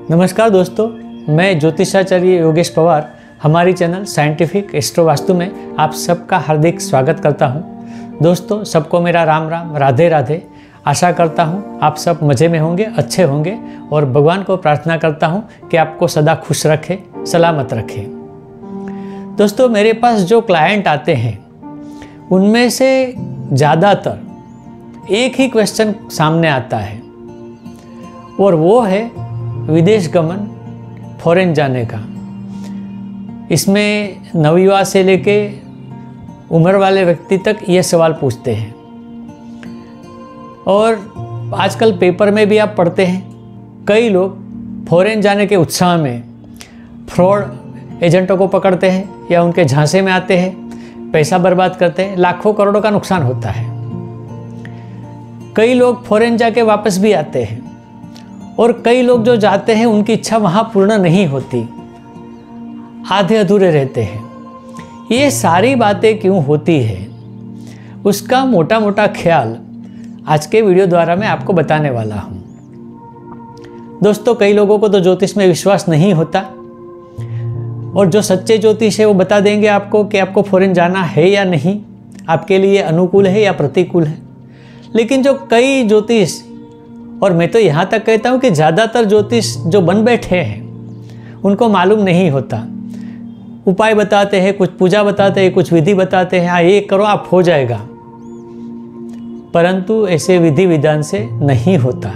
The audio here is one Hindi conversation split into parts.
नमस्कार दोस्तों, मैं ज्योतिषाचार्य योगेश पवार हमारी चैनल साइंटिफिक एस्ट्रो वास्तु में आप सबका हार्दिक स्वागत करता हूं। दोस्तों, सबको मेरा राम राम, राधे राधे। आशा करता हूं आप सब मज़े में होंगे, अच्छे होंगे और भगवान को प्रार्थना करता हूं कि आपको सदा खुश रखे, सलामत रखे। दोस्तों, मेरे पास जो क्लाइंट आते हैं उनमें से ज़्यादातर एक ही क्वेश्चन सामने आता है और वो है विदेश गमन, फॉरेन जाने का। इसमें नवयुवा से लेके उम्र वाले व्यक्ति तक ये सवाल पूछते हैं और आजकल पेपर में भी आप पढ़ते हैं, कई लोग फॉरेन जाने के उत्साह में फ्रॉड एजेंटों को पकड़ते हैं या उनके झांसे में आते हैं, पैसा बर्बाद करते हैं, लाखों करोड़ों का नुकसान होता है। कई लोग फॉरेन जाके वापस भी आते हैं और कई लोग जो जाते हैं उनकी इच्छा वहाँ पूर्ण नहीं होती, आधे अधूरे रहते हैं। ये सारी बातें क्यों होती है, उसका मोटा मोटा ख्याल आज के वीडियो द्वारा मैं आपको बताने वाला हूँ। दोस्तों, कई लोगों को तो ज्योतिष में विश्वास नहीं होता और जो सच्चे ज्योतिष है वो बता देंगे आपको कि आपको फॉरेन जाना है या नहीं, आपके लिए अनुकूल है या प्रतिकूल है। लेकिन जो कई ज्योतिष, और मैं तो यहाँ तक कहता हूँ कि ज़्यादातर ज्योतिष जो बन बैठे हैं उनको मालूम नहीं होता। उपाय बताते हैं, कुछ पूजा बताते हैं, कुछ विधि बताते हैं, हाँ ये करो आप हो जाएगा, परंतु ऐसे विधि विधान से नहीं होता।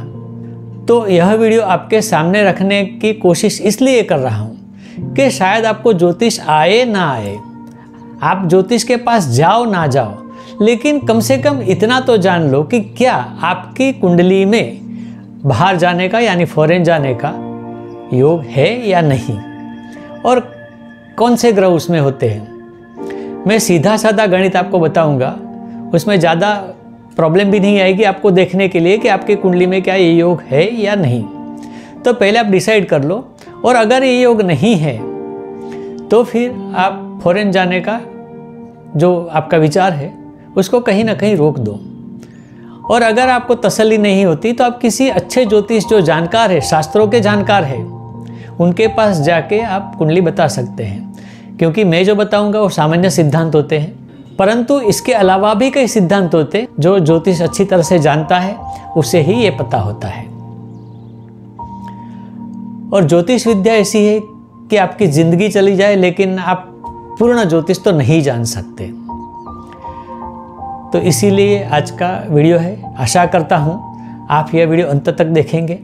तो यह वीडियो आपके सामने रखने की कोशिश इसलिए कर रहा हूँ कि शायद आपको ज्योतिष आए ना आए, आप ज्योतिष के पास जाओ ना जाओ, लेकिन कम से कम इतना तो जान लो कि क्या आपकी कुंडली में बाहर जाने का यानी फॉरेन जाने का योग है या नहीं, और कौन से ग्रह उसमें होते हैं। मैं सीधा साधा गणित आपको बताऊंगा, उसमें ज़्यादा प्रॉब्लम भी नहीं आएगी आपको देखने के लिए कि आपकी कुंडली में क्या ये योग है या नहीं। तो पहले आप डिसाइड कर लो, और अगर ये योग नहीं है तो फिर आप फॉरेन जाने का जो आपका विचार है उसको कहीं ना कहीं रोक दो। और अगर आपको तसल्ली नहीं होती तो आप किसी अच्छे ज्योतिष जो जानकार है, शास्त्रों के जानकार है, उनके पास जाके आप कुंडली बता सकते हैं। क्योंकि मैं जो बताऊंगा वो सामान्य सिद्धांत होते हैं, परंतु इसके अलावा भी कई सिद्धांत होते हैं जो ज्योतिष अच्छी तरह से जानता है उसे ही ये पता होता है। और ज्योतिष विद्या ऐसी है कि आपकी जिंदगी चली जाए लेकिन आप पूर्ण ज्योतिष तो नहीं जान सकते। तो इसीलिए आज का वीडियो है। आशा करता हूँ आप यह वीडियो अंत तक देखेंगे।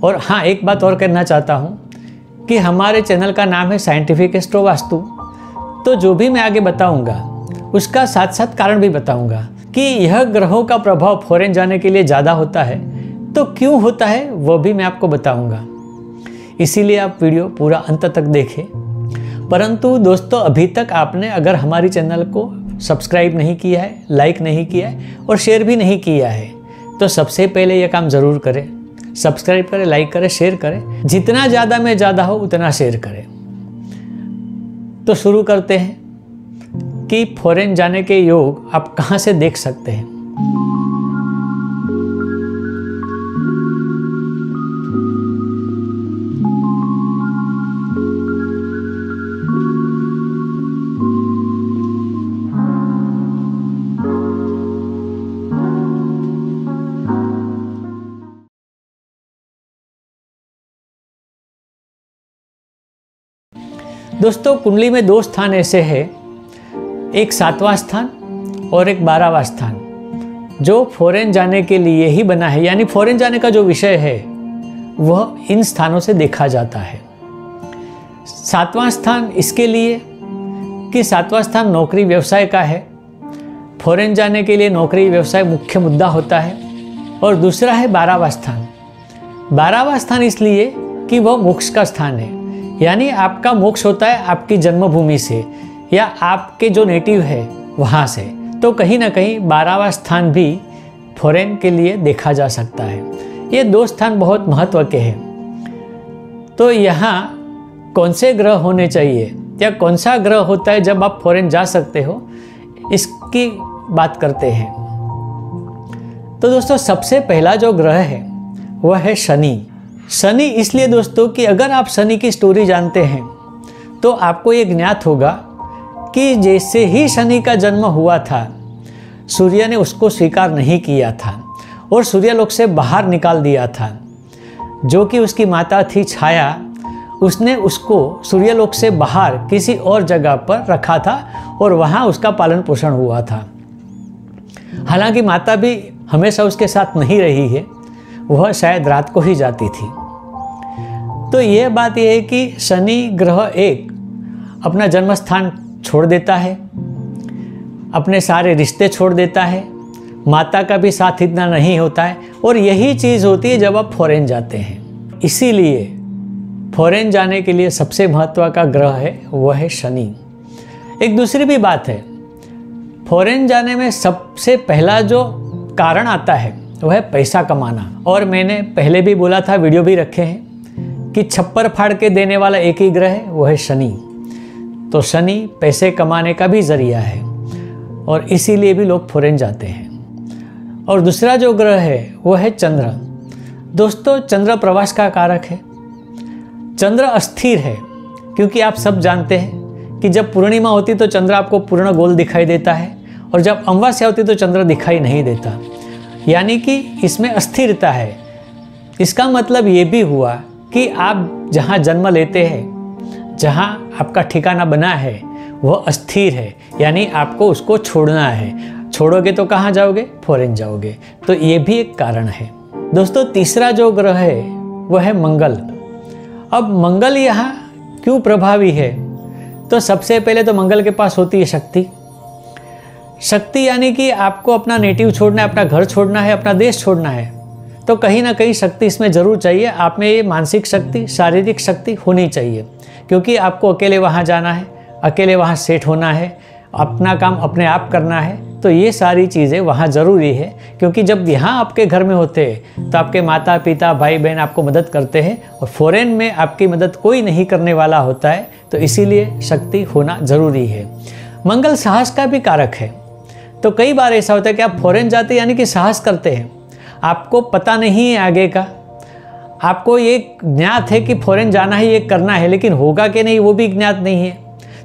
और हाँ, एक बात और कहना चाहता हूँ कि हमारे चैनल का नाम है साइंटिफिक एस्ट्रो वास्तु। तो जो भी मैं आगे बताऊँगा उसका साथ साथ कारण भी बताऊँगा कि यह ग्रहों का प्रभाव फॉरेन जाने के लिए ज़्यादा होता है, तो क्यों होता है वो भी मैं आपको बताऊँगा। इसीलिए आप वीडियो पूरा अंत तक देखें। परंतु दोस्तों, अभी तक आपने अगर हमारी चैनल को सब्सक्राइब नहीं किया है, लाइक नहीं किया है और शेयर भी नहीं किया है, तो सबसे पहले यह काम ज़रूर करें। सब्सक्राइब करें, लाइक करें, शेयर करें। जितना ज़्यादा में ज़्यादा हो उतना शेयर करें। तो शुरू करते हैं कि फॉरेन जाने के योग आप कहाँ से देख सकते हैं। दोस्तों, कुंडली में दो स्थान ऐसे हैं, एक 7वां स्थान और एक 12वां स्थान, जो फॉरेन जाने के लिए ही बना है। यानी फॉरेन जाने का जो विषय है वह इन स्थानों से देखा जाता है। 7वां स्थान इसके लिए कि 7वां स्थान नौकरी व्यवसाय का है। फॉरेन जाने के लिए नौकरी व्यवसाय मुख्य मुद्दा होता है। और दूसरा है 12वां स्थान। 12वां स्थान इसलिए कि वह मोक्ष का स्थान है, यानी आपका मोक्ष होता है आपकी जन्मभूमि से या आपके जो नेटिव है वहाँ से। तो कहीं ना कहीं 12वां स्थान भी फॉरेन के लिए देखा जा सकता है। ये दो स्थान बहुत महत्व के हैं। तो यहाँ कौन से ग्रह होने चाहिए या कौन सा ग्रह होता है जब आप फॉरेन जा सकते हो, इसकी बात करते हैं। तो दोस्तों, सबसे पहला जो ग्रह है वह है शनि। शनि इसलिए दोस्तों कि अगर आप शनि की स्टोरी जानते हैं तो आपको ये ज्ञात होगा कि जैसे ही शनि का जन्म हुआ था, सूर्य ने उसको स्वीकार नहीं किया था और सूर्यलोक से बाहर निकाल दिया था। जो कि उसकी माता थी छाया, उसने उसको सूर्यलोक से बाहर किसी और जगह पर रखा था और वहाँ उसका पालन पोषण हुआ था। हालांकि माता भी हमेशा उसके साथ नहीं रही है, वह शायद रात को ही जाती थी। तो यह बात यह है कि शनि ग्रह एक अपना जन्म स्थान छोड़ देता है, अपने सारे रिश्ते छोड़ देता है, माता का भी साथ इतना नहीं होता है और यही चीज़ होती है जब आप फॉरेन जाते हैं। इसीलिए फॉरेन जाने के लिए सबसे महत्व का ग्रह है वह है शनि। एक दूसरी भी बात है, फॉरेन जाने में सबसे पहला जो कारण आता है वह है पैसा कमाना। और मैंने पहले भी बोला था, वीडियो भी रखे हैं कि छप्पर फाड़ के देने वाला एक ही ग्रह है, वह है शनि। तो शनि पैसे कमाने का भी जरिया है और इसीलिए भी लोग फॉरेन जाते हैं। और दूसरा जो ग्रह है वह है चंद्र। दोस्तों, चंद्र प्रवास का कारक है। चंद्र अस्थिर है क्योंकि आप सब जानते हैं कि जब पूर्णिमा होती तो चंद्र आपको पूर्ण गोल दिखाई देता है और जब अमावस्या होती तो चंद्र दिखाई नहीं देता, यानी कि इसमें अस्थिरता है। इसका मतलब ये भी हुआ कि आप जहाँ जन्म लेते हैं, जहाँ आपका ठिकाना बना है, वह अस्थिर है, यानी आपको उसको छोड़ना है। छोड़ोगे तो कहाँ जाओगे? फॉरेन जाओगे। तो ये भी एक कारण है। दोस्तों, तीसरा जो ग्रह है वह है मंगल। अब मंगल यहाँ क्यों प्रभावी है? तो सबसे पहले तो मंगल के पास होती है शक्ति। शक्ति यानी कि आपको अपना नेटिव छोड़ना है, अपना घर छोड़ना है, अपना देश छोड़ना है, तो कहीं ना कहीं शक्ति इसमें ज़रूर चाहिए। आप में ये मानसिक शक्ति, शारीरिक शक्ति होनी चाहिए, क्योंकि आपको अकेले वहाँ जाना है, अकेले वहाँ सेट होना है, अपना काम अपने आप करना है। तो ये सारी चीज़ें वहाँ ज़रूरी है, क्योंकि जब यहाँ आपके घर में होते हैं तो आपके माता पिता भाई बहन आपको मदद करते हैं और फॉरेन में आपकी मदद कोई नहीं करने वाला होता है। तो इसीलिए शक्ति होना ज़रूरी है। मंगल साहस का भी कारक है। तो कई बार ऐसा होता है कि आप फॉरेन जाते यानी कि साहस करते हैं, आपको पता नहीं है आगे का, आपको ये ज्ञात है कि फॉरेन जाना है, ये करना है, लेकिन होगा कि नहीं वो भी ज्ञात नहीं है।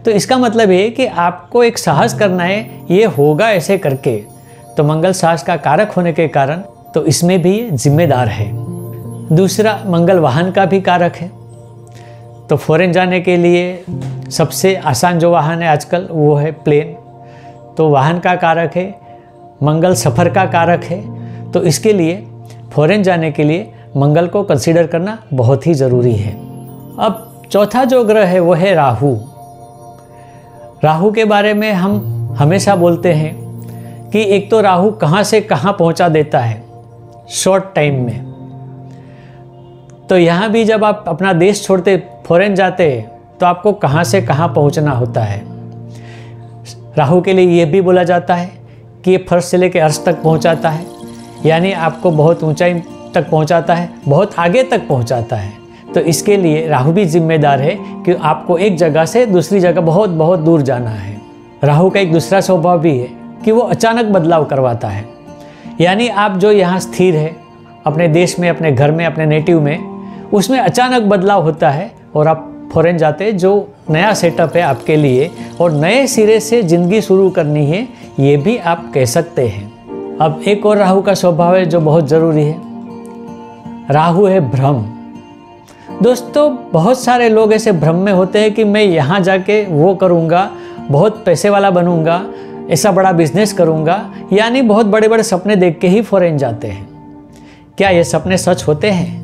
तो इसका मतलब ये कि आपको एक साहस करना है, ये होगा ऐसे करके। तो मंगल साहस का कारक होने के कारण तो इसमें भी ये जिम्मेदार है। दूसरा, मंगल वाहन का भी कारक है। तो फॉरेन जाने के लिए सबसे आसान जो वाहन है आजकल वो है प्लेन। तो वाहन का कारक है, मंगल सफ़र का कारक है। तो इसके लिए फॉरेन जाने के लिए मंगल को कंसीडर करना बहुत ही ज़रूरी है। अब चौथा जो ग्रह है वो है राहु। राहु के बारे में हम हमेशा बोलते हैं कि एक तो राहु कहाँ से कहाँ पहुँचा देता है शॉर्ट टाइम में। तो यहाँ भी जब आप अपना देश छोड़ते फॉरेन जाते हैं तो आपको कहाँ से कहाँ पहुँचना होता है। राहु के लिए ये भी बोला जाता है कि ये फर्श से लेकर अर्श तक पहुँचाता है, यानी आपको बहुत ऊंचाई तक पहुँचाता है, बहुत आगे तक पहुँचाता है। तो इसके लिए राहु भी जिम्मेदार है कि आपको एक जगह से दूसरी जगह बहुत बहुत दूर जाना है। राहु का एक दूसरा स्वभाव भी है कि वो अचानक बदलाव करवाता है, यानी आप जो यहाँ स्थिर है अपने देश में, अपने घर में, अपने नेटिव में, उसमें अचानक बदलाव होता है और आप फॉरेन जाते हैं, जो नया सेटअप है आपके लिए और नए सिरे से ज़िंदगी शुरू करनी है, ये भी आप कह सकते हैं। अब एक और राहु का स्वभाव है जो बहुत ज़रूरी है। राहु है भ्रम। दोस्तों, बहुत सारे लोग ऐसे भ्रम में होते हैं कि मैं यहाँ जाके वो करूँगा, बहुत पैसे वाला बनूँगा, ऐसा बड़ा बिजनेस करूँगा, यानी बहुत बड़े बड़े सपने देख के ही फॉरेन जाते हैं। क्या ये सपने सच होते हैं?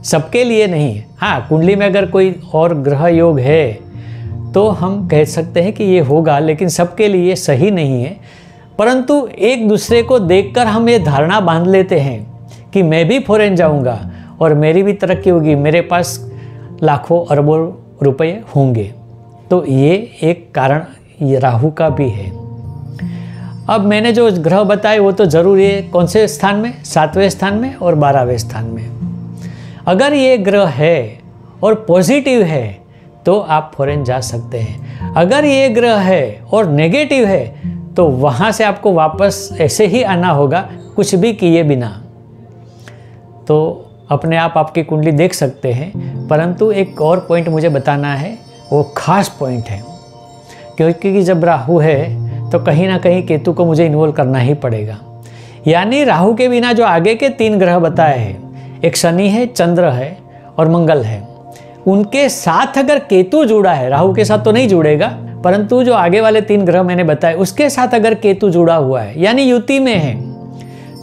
सबके लिए नहीं। हाँ, कुंडली में अगर कोई और ग्रह योग है तो हम कह सकते हैं कि ये होगा, लेकिन सबके लिए सही नहीं है। परंतु एक दूसरे को देखकर हम ये धारणा बांध लेते हैं कि मैं भी फॉरेन जाऊंगा और मेरी भी तरक्की होगी, मेरे पास लाखों अरबों रुपए होंगे। तो ये एक कारण ये राहु का भी है। अब मैंने जो ग्रह बताए वो तो ज़रूरी है। कौन से स्थान में? 7वें स्थान में और 12वें स्थान में। अगर ये ग्रह है और पॉजिटिव है तो आप फॉरेन जा सकते हैं। अगर ये ग्रह है और नेगेटिव है तो वहाँ से आपको वापस ऐसे ही आना होगा, कुछ भी किए बिना। तो अपने आप आपकी कुंडली देख सकते हैं, परंतु एक और पॉइंट मुझे बताना है, वो खास पॉइंट है, क्योंकि जब राहु है तो कहीं ना कहीं केतु को मुझे इन्वॉल्व करना ही पड़ेगा। यानी राहु के बिना जो आगे के 3 ग्रह बताए हैं, एक शनि है, चंद्र है और मंगल है, उनके साथ अगर केतु जुड़ा है, राहु के साथ तो नहीं जुड़ेगा, परंतु जो आगे वाले 3 ग्रह मैंने बताए उसके साथ अगर केतु जुड़ा हुआ है यानी युति में है,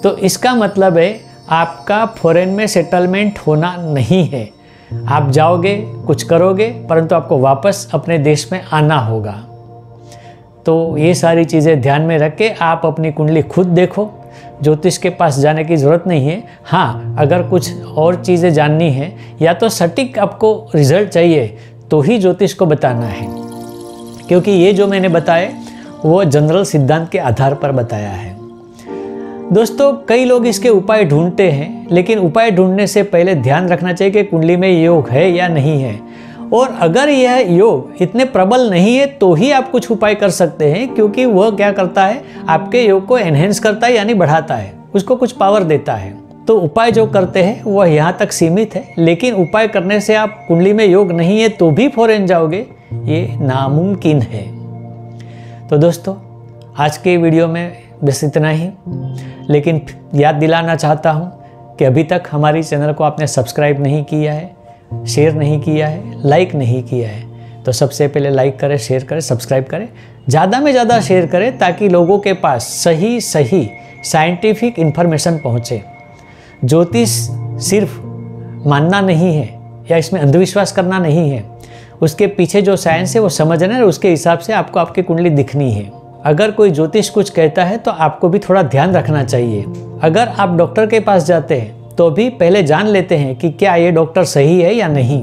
तो इसका मतलब है आपका फॉरेन में सेटलमेंट होना नहीं है। आप जाओगे, कुछ करोगे, परंतु आपको वापस अपने देश में आना होगा। तो ये सारी चीज़ें ध्यान में रख के आप अपनी कुंडली खुद देखो, ज्योतिष के पास जाने की ज़रूरत नहीं है। हाँ, अगर कुछ और चीज़ें जाननी है या तो सटीक आपको रिजल्ट चाहिए तो ही ज्योतिष को बताना है, क्योंकि ये जो मैंने बताए वो जनरल सिद्धांत के आधार पर बताया है। दोस्तों, कई लोग इसके उपाय ढूंढते हैं, लेकिन उपाय ढूंढने से पहले ध्यान रखना चाहिए कि कुंडली में योग है या नहीं है, और अगर यह योग इतने प्रबल नहीं है तो ही आप कुछ उपाय कर सकते हैं, क्योंकि वह क्या करता है, आपके योग को एनहेंस करता है, यानी बढ़ाता है, उसको कुछ पावर देता है। तो उपाय जो करते हैं वह यहाँ तक सीमित है, लेकिन उपाय करने से आप कुंडली में योग नहीं है तो भी फॉरेन जाओगे, ये नामुमकिन है। तो दोस्तों, आज के वीडियो में बस इतना ही, लेकिन याद दिलाना चाहता हूँ कि अभी तक हमारी चैनल को आपने सब्सक्राइब नहीं किया है, शेयर नहीं किया है, लाइक नहीं किया है, तो सबसे पहले लाइक करें, शेयर करें, सब्सक्राइब करें, ज़्यादा में ज़्यादा शेयर करें, ताकि लोगों के पास सही साइंटिफिक इन्फॉर्मेशन पहुँचे। ज्योतिष सिर्फ मानना नहीं है या इसमें अंधविश्वास करना नहीं है, उसके पीछे जो साइंस है वो समझना है, उसके हिसाब से आपको आपकी कुंडली दिखनी है। अगर कोई ज्योतिष कुछ कहता है तो आपको भी थोड़ा ध्यान रखना चाहिए। अगर आप डॉक्टर के पास जाते हैं तो भी पहले जान लेते हैं कि क्या ये डॉक्टर सही है या नहीं।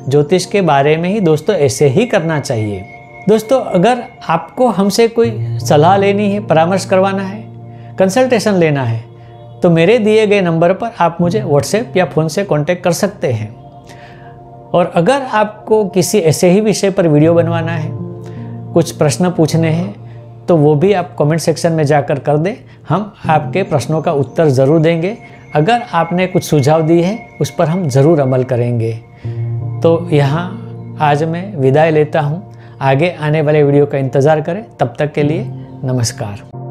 ज्योतिष के बारे में ही दोस्तों ऐसे ही करना चाहिए। दोस्तों, अगर आपको हमसे कोई सलाह लेनी है, परामर्श करवाना है, कंसल्टेशन लेना है, तो मेरे दिए गए नंबर पर आप मुझे व्हाट्सएप या फ़ोन से कांटेक्ट कर सकते हैं। और अगर आपको किसी ऐसे ही विषय पर वीडियो बनवाना है, कुछ प्रश्न पूछने हैं, तो वो भी आप कमेंट सेक्शन में जाकर कर दें, हम आपके प्रश्नों का उत्तर ज़रूर देंगे। अगर आपने कुछ सुझाव दिए हैं उस पर हम ज़रूर अमल करेंगे। तो यहाँ आज मैं विदाई लेता हूँ। आगे आने वाले वीडियो का इंतज़ार करें। तब तक के लिए नमस्कार।